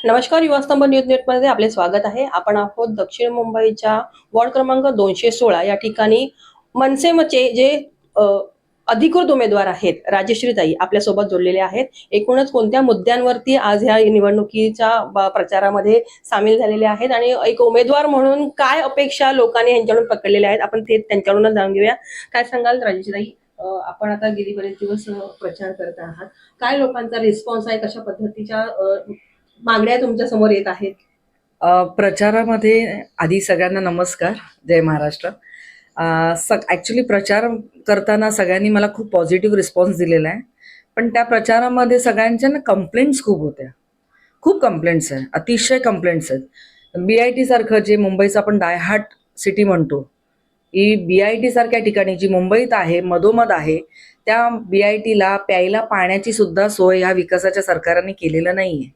नमस्कार, युवास्तंभ न्यूज नेटमध्ये आपले स्वागत आहे. आपण आहोत दक्षिण मुंबईच्या वॉर्ड क्रमांक 216 या ठिकाणी. मनसेचे जे अधिकृत उमेदवार आहेत राजश्रीताई आपल्यासोबत जोडलेले आहेत. एकूणच कोणत्या मुद्द्यांवरती आज ह्या निवडणुकीच्या प्रचारामध्ये सामील झालेले आहेत आणि एक उमेदवार म्हणून काय अपेक्षा लोकांनी यांच्याकडून पकडलेल्या आहेत आपण ते त्यांच्याकडूनच जाणून घेऊया. काय सांगाल राजश्रीताई? आपण आता गेली बरेच दिवस प्रचार करत आहात. काय लोकांचा रिस्पॉन्स आहे? कशा पद्धतीच्या मागण्या तुमच्या समोर येत आहेत? प्रचारामध्ये आधी सगळ्यांना नमस्कार, जय महाराष्ट्र. ॲक्च्युली प्रचार करताना सगळ्यांनी मला खूप पॉझिटिव्ह रिस्पॉन्स दिलेला आहे. पण त्या प्रचारामध्ये सगळ्यांच्या ना कंप्लेंट्स खूप होत्या. खूप कंप्लेंट्स आहेत, अतिशय कंप्लेंट्स आहेत. BIT सारखं जे मुंबईचं आपण डायहार्ट सिटी म्हणतो, ही BIT सारख्या ठिकाणी जी मुंबईत आहे, मधोमध आहे, त्या BITला प्यायला पाण्याची सुद्धा सोय ह्या विकासाच्या सरकारने केलेलं नाही आहे.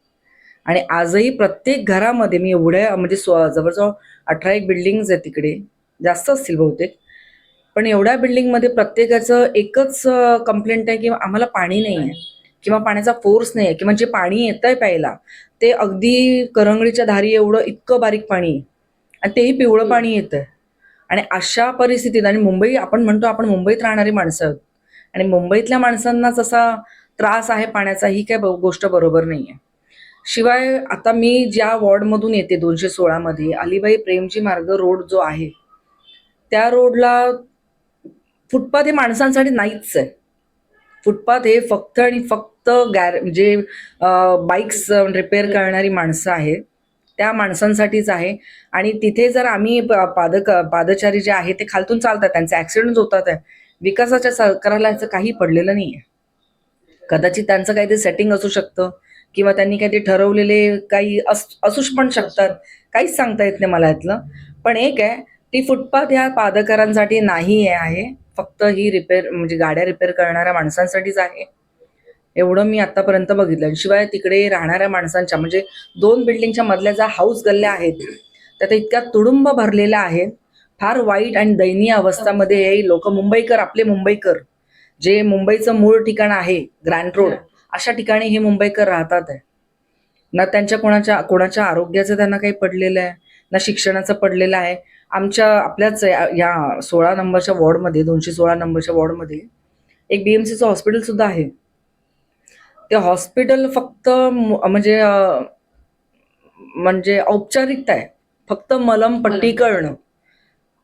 आणि आजही प्रत्येक घरामध्ये मी एवढ्या म्हणजे जवळजवळ 18 बिल्डिंग्स आहेत तिकडे, जास्त असतील बहुतेक, पण एवढ्या बिल्डिंगमध्ये प्रत्येकाचं एकच कंप्लेंट आहे की आम्हाला पाणी नाही आहे किंवा पाण्याचा फोर्स नाही आहे किंवा जे पाणी येत आहे प्यायला ते अगदी करंगळीच्या धारी एवढं इतकं बारीक पाणी आहे आणि तेही पिवळं पाणी येतं आहे. आणि अशा परिस्थितीत, आणि मुंबई आपण म्हणतो आपण मुंबईत राहणारी माणसं आहोत आणि मुंबईतल्या माणसांनाच असा त्रास आहे पाण्याचा, ही काय गोष्ट बरोबर नाही आहे. शिवाय आता मी ज्या वॉर्डमधून येते 216 मध्ये अलिबाई प्रेमजी मार्ग रोड जो आहे, त्या रोडला फुटपाथ हे माणसांसाठी नाहीच आहे. फुटपाथ हे फक्त आणि फक्त म्हणजे बाईक्स रिपेअर करणारी माणसं आहेत त्या माणसांसाठीच आहे. आणि तिथे जर आम्ही पादचारी जे आहे ते खालतून चालतात, त्यांचे ऍक्सिडेंट होतात आहे. विकासाच्या सरकारला याचं काही पडलेलं नाही आहे. कदाचित त्यांचं काहीतरी सेटिंग असू शकतं किंवा त्यांनी काहीतरी ठरवलेले काही असू पण शकतात, काहीच सांगता येत नाही मला यातलं. पण एक आहे, ती फुटपाथ ह्या पादचाऱ्यांसाठी नाही आहे, फक्त ही रिपेअर म्हणजे गाड्या रिपेअर करणाऱ्या माणसांसाठीच आहे. एवढं मी आतापर्यंत बघितलं. शिवाय तिकडे राहणाऱ्या माणसांच्या म्हणजे 2 बिल्डिंगच्या मधल्या ज्या हाऊस गल्ल्या आहेत त्या इतक्या तुडुंब भरलेल्या आहेत. फार वाईट आणि दयनीय अवस्थामध्ये हे लोक, मुंबईकर, आपले मुंबईकर, जे मुंबईचं मूळ ठिकाण आहे ग्रँड रोड, अशा ठिकाणी हे मुंबईकर राहतात आहे. ना त्यांच्या कोणाच्या आरोग्याचं त्यांना काही पडलेलं आहे, ना शिक्षणाचं पडलेलं आहे. आपल्याच या 16 नंबरच्या वॉर्डमध्ये, 216 नंबरच्या वॉर्डमध्ये एक BMCचं हॉस्पिटल सुद्धा आहे. ते हॉस्पिटल फक्त म्हणजे औपचारिकता आहे, फक्त मलमपट्टी करणं,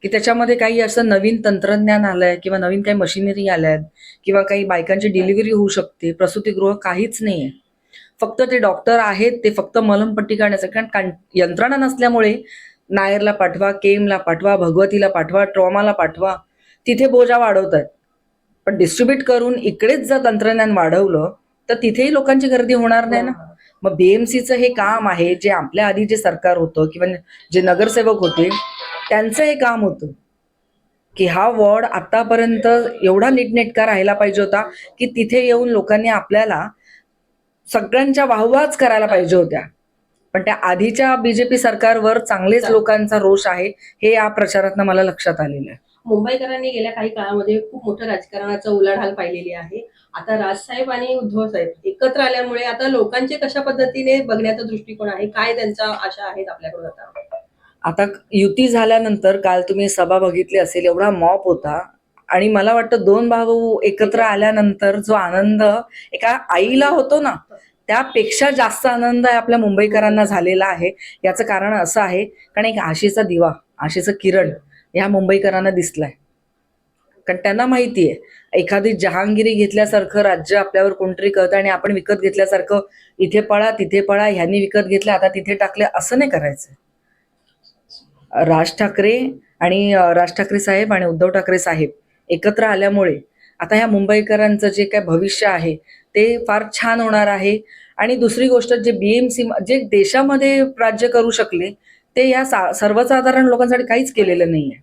की त्याच्यामध्ये काही असं नवीन तंत्रज्ञान आलंय किंवा नवीन काही मशिनरी आल्यात किंवा काही बायकांची डिलिव्हरी होऊ शकते, प्रसूतिगृह काहीच नाहीये. फक्त ते डॉक्टर आहेत, ते फक्त मलमपट्टी करण्याचं, कारण यंत्रणा नसल्यामुळे नायरला पाठवा, केमला पाठवा, भगवतीला पाठवा, ट्रॉमाला पाठवा, तिथे बोजा वाढवतात. पण डिस्ट्रीब्यूट करून इकडेच जर तंत्रज्ञान वाढवलं तर तिथेही लोकांची गर्दी होणार नाही ना. मग BMCचं हे काम आहे, जे आपल्या आधी जे सरकार होतं किंवा जे नगरसेवक होते त्यांचं हे काम होतं की हा वॉर्ड आतापर्यंत एवढा नीटनेटका राहिला पाहिजे होता की तिथे येऊन लोकांनी आपल्याला सगळ्यांच्या वाहवाच करायला पाहिजे होत्या. पण त्या आधीच्या BJP सरकारवर चांगलेच लोकांचा रोष आहे, हे या प्रचारातनं मला लक्षात आलेलं आहे. मुंबईकरांनी गेल्या काही काळामध्ये खूप मोठं राजकारणाचं उलाढाल पाहिलेली आहे. आता राजसाहेब आणि उद्धव साहेब एकत्र आल्यामुळे आता लोकांचे कशा पद्धतीने बघण्याचा दृष्टिकोन आहे, काय त्यांच्या आशा आहेत आपल्याकडून? आता युती झाल्यानंतर काल तुम्ही सभा बघितली असेल, एवढा मॉप होता. आणि मला वाटतं 2 भाऊ एकत्र आल्यानंतर जो आनंद एका आईला होतो ना, त्यापेक्षा जास्त आनंद आहे आपल्या मुंबईकरांना झालेला आहे. याचं कारण असं आहे, कारण एक आशेचा दिवा, आशेचं किरण ह्या मुंबईकरांना दिसलाय. कारण त्यांना माहितीये एखादी जहांगिरी घेतल्यासारखं राज्य आपल्यावर कोणतरी करतं आणि आपण विकत घेतल्यासारखं इथे पळा तिथे पळा, ह्यांनी विकत घेतलं आता तिथे टाकले, असं नाही करायचं. राज ठाकरे साहेब आणि उद्धव ठाकरे साहेब एकत्र आल्यामुळे आता ह्या मुंबईकरांचं जे काय भविष्य आहे ते फार छान होणार आहे. आणि दुसरी गोष्ट, जे BMC जे देशामध्ये राज्य करू शकले ते या सर्वसाधारण लोकांसाठी काहीच केलेलं नाहीये.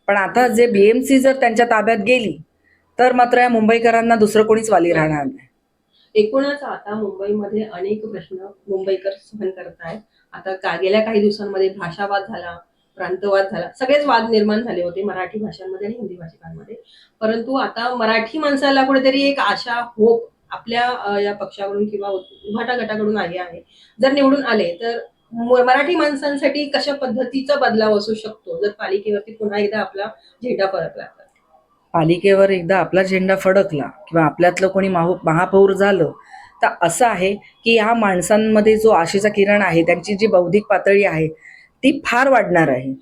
पण आता जे BMC जर त्यांच्या ताब्यात गेली तर मात्र या मुंबईकरांना दुसरं कोणीच वाली राहणार नाही. एकूणच आता मुंबईमध्ये अनेक प्रश्न मुंबईकर सहन करतायत. आता गेल्या काही दिवसांमध्ये भाषावाद झाला, प्रांतवाद झाला, सगळेच वाद निर्माण झाले होते मराठी भाषांमध्ये आणि हिंदी भाषिकांमध्ये. परंतु आता मराठी माणसाला कुठेतरी एक आशा, होप आपल्या या पक्षाकडून किंवा उभाटा गटाकडून आली आहे. जर निवडून आले तर मराठी माणसांसाठी कशा पद्धतीचा बदलाव असू शकतो जर पालिकेवरती पुन्हा एकदा आपला झेंडा फरकला तर? पालिकेवर एकदा आपला झेंडा फडकला किंवा आपल्यातलं कोणी महापौर झालं तर असं आहे की ह्या माणसांमध्ये जो आशेचा किरण आहे, त्यांची जी बौद्धिक पातळी आहे ती फार वाढणार आहे.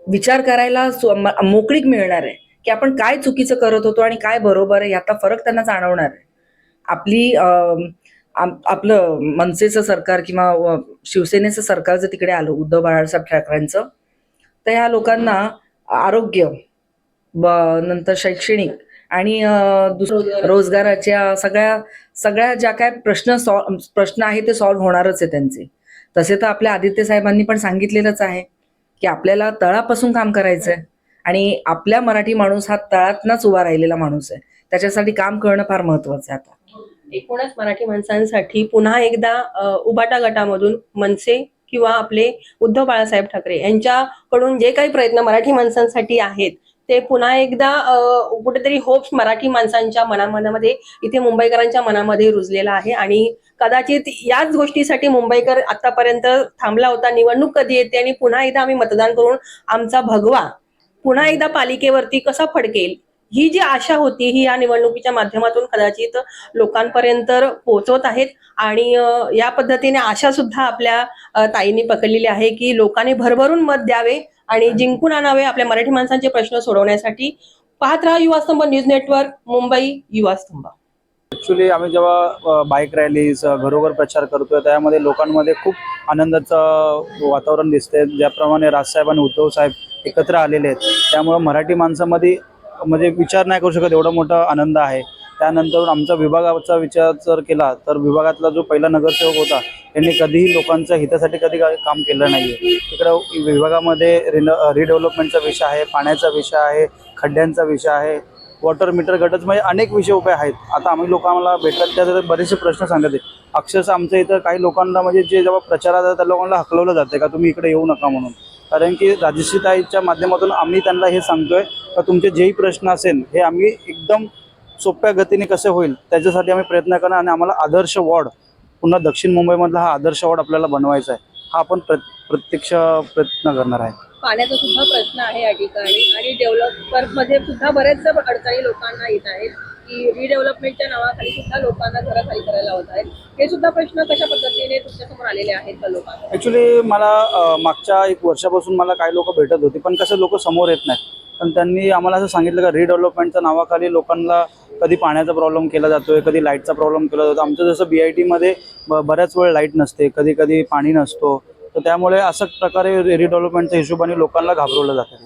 विचार करायला मोकळीक मिळणार आहे की आपण काय चुकीचं करत होतो आणि काय बरोबर आहे यातला फरक त्यांना जाणवणार आहे. आपलं मनसेचं सरकार किंवा शिवसेनेचं सरकार जर तिकडे आलं उद्धव बाळासाहेब ठाकरेंचं, तर ह्या लोकांना आरोग्य, नंतर शैक्षणिक आणि रोजगाराच्या सगळ्या ज्या काय प्रश्न आहे ते सॉल्व्ह होणारच आहे त्यांचे. तसे तर आपल्या आदित्य साहेबांनी पण सांगितलेलंच आहे की आपल्याला तळापासून काम करायचंय आणि आपल्या मराठी माणूस हा तळातनच उभा राहिलेला माणूस आहे. त्याच्यासाठी काम करणं फार महत्वाचं आहे. आता एकूणच मराठी माणसांसाठी पुन्हा एकदा उभाटा गटामधून मनसे किंवा आपले उद्धव बाळासाहेब ठाकरे यांच्याकडून जे काही प्रयत्न मराठी माणसांसाठी आहेत ते पुन्हा एकदा कुठेतरी होप्स मराठी माणसांच्या मनामध्ये, इथे मुंबईकरांच्या मनामध्ये रुजलेला आहे. आणि कदाचित याच गोष्टीसाठी मुंबईकर आतापर्यंत थांबला होता, निवडणूक कधी येते आणि पुन्हा एकदा आम्ही मतदान करून आमचा भगवा पुन्हा एकदा पालिकेवरती कसा फडकेल, ही जी आशा होती ही या निवडणुकीच्या माध्यमातून कदाचित लोकांपर्यंत पोहोचवत आहेत. आणि या पद्धतीने आशा सुद्धा आपल्या ताईंनी पकडलेली आहे की लोकांनी भरभरून मत द्यावे आणि जिंकून आणावे आपल्या मराठी माणसांचे प्रश्न सोडवण्यासाठी. पाहत राहा युवास्तंभ न्यूज नेटवर्क, मुंबई युवास्तंभ. ॲक्च्युली आम्ही जेव्हा बाईक रॅलीज घरोघर प्रचार करतोय त्यामध्ये लोकांमध्ये खूप आनंदाचं वातावरण दिसतंय. ज्याप्रमाणे राजसाहेब आणि उद्धव साहेब एकत्र आलेले आहेत त्यामुळं मराठी माणसामध्ये म्हणजे विचार नाही करू शकत एवढा मोठा आनंद आहे. त्यानंतर आमचा विभागाचा विचार जर केला तर विभागातला जो पहिला नगरसेवक होता त्यांनी कधीही लोकांच्या हितासाठी कधी काम केलं नाही आहे. इकडं विभागामध्ये रिडेव्हलपमेंटचा विषय आहे, पाण्याचा विषय आहे, खड्ड्यांचा विषय आहे, वॉटर मीटर गटच, म्हणजे अनेक विषय उभे आहेत. आता आम्ही लोकांना भेटतात त्यात बरेचसे प्रश्न सांगत आहे. अक्षरशः आमच्या इथं काही लोकांना म्हणजे जे जेव्हा प्रचारात आहे त्या लोकांना हकलवलं जाते का तुम्ही इकडे येऊ नका म्हणून. कारण की राजश्रीताईच्या माध्यमातून आम्ही त्यांना हे सांगतोय का तुमचे जेही प्रश्न असेल हे आम्ही एकदम सोप्या गतीने कसे होईल त्याच्यासाठी आम्ही प्रयत्न करणार आणि आम्हाला आदर्श वॉर्ड पुन्हा दक्षिण मुंबईमधला हा आदर्श वॉर्ड आपल्याला बनवायचा आहे. हा आपण प्रत्यक्ष प्रयत्न करणार आहे. पाण्याचा सुद्धा प्रश्न आहे या ठिकाणी आणि डेव्हलपरमध्ये सुद्धा बरेच अडचणी लोकांना येत आहेत की रिडेव्हलपमेंटच्या नावाखाली सुद्धा लोकांना घरं खाली करायला होत आहेत. हे सुद्धा प्रश्न कशा पद्धतीने तुमच्यासमोर आलेले आहेत का लोकांना? ॲक्च्युली मला मागच्या 1 वर्षापासून मला काही लोक भेटत होती पण कसं लोक समोर येत नाहीत. पण त्यांनी आम्हाला असं सांगितलं का रिडेव्हलपमेंटच्या नावाखाली लोकांना कधी पाण्याचा प्रॉब्लेम केला जातोय, कधी लाईटचा प्रॉब्लेम केला जातो. आमचं जसं BITमध्ये बऱ्याच वेळ लाईट नसते, कधी कधी पाणी नसतो, तर त्यामुळे असं प्रकारे रिडेव्हलपमेंटच्या हिशोबाने लोकांना घाबरवलं जातं.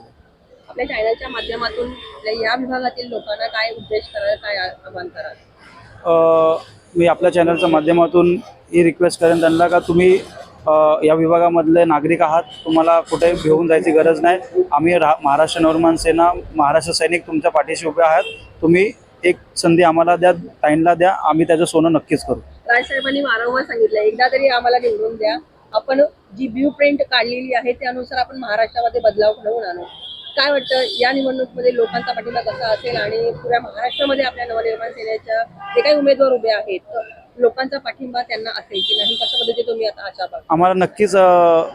आपल्या चॅनलच्या माध्यमातून या विभागातील लोकांना काय उद्देश कराल, काय आवाहन कराल? मी आपल्या चॅनलच्या माध्यमातून ही रिक्वेस्ट करेन त्यांना का तुम्ही या विभागामधले नागरिक आहात, तुम्हाला कुठे घेऊन जायची गरज नाही. आम्ही महाराष्ट्र नवनिर्माण सेना, महाराष्ट्र सैनिक तुमच्या पाठीशी उभे आहात. तुम्ही एक संधी आम्हाला द्या, ताईंना द्या, आम्ही त्याचं सोनं नक्कीच करू. राजसाहेबांनी वारंवार सांगितलं एकदा तरी आम्हाला निवडून द्या, आपण जी ब्ल्यू प्रिंट काढलेली आहे त्यानुसार आपण महाराष्ट्रामध्ये बदलाव घडवून आणू. काय वाटतं या निवडणुकीमध्ये लोकांचा पाठिंबा कसा असेल आणि पुऱ्या महाराष्ट्रामध्ये आपल्या नवनिर्माण सेनेच्या जे काही उमेदवार उभे आहेत लोकांचा पाठिंबा त्यांना असेल की नाही, कशा पद्धतीने तुम्ही आता आशा बघता? आम्हाला नक्कीच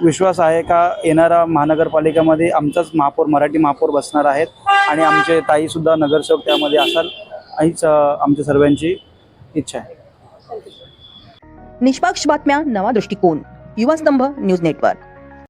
विश्वास आहे का येणाऱ्या महानगरपालिकेमध्ये आमचाच महापौर, मराठी महापौर बसणार आहेत आणि आमचे ताईसुद्धा नगरसेवक त्यामध्ये असाल हीच आमच्या सर्वांची इच्छा आहे. निष्पक्ष बातम्या, नवा दृष्टिकोन. युवास्तंभ न्यूज नेटवर्क.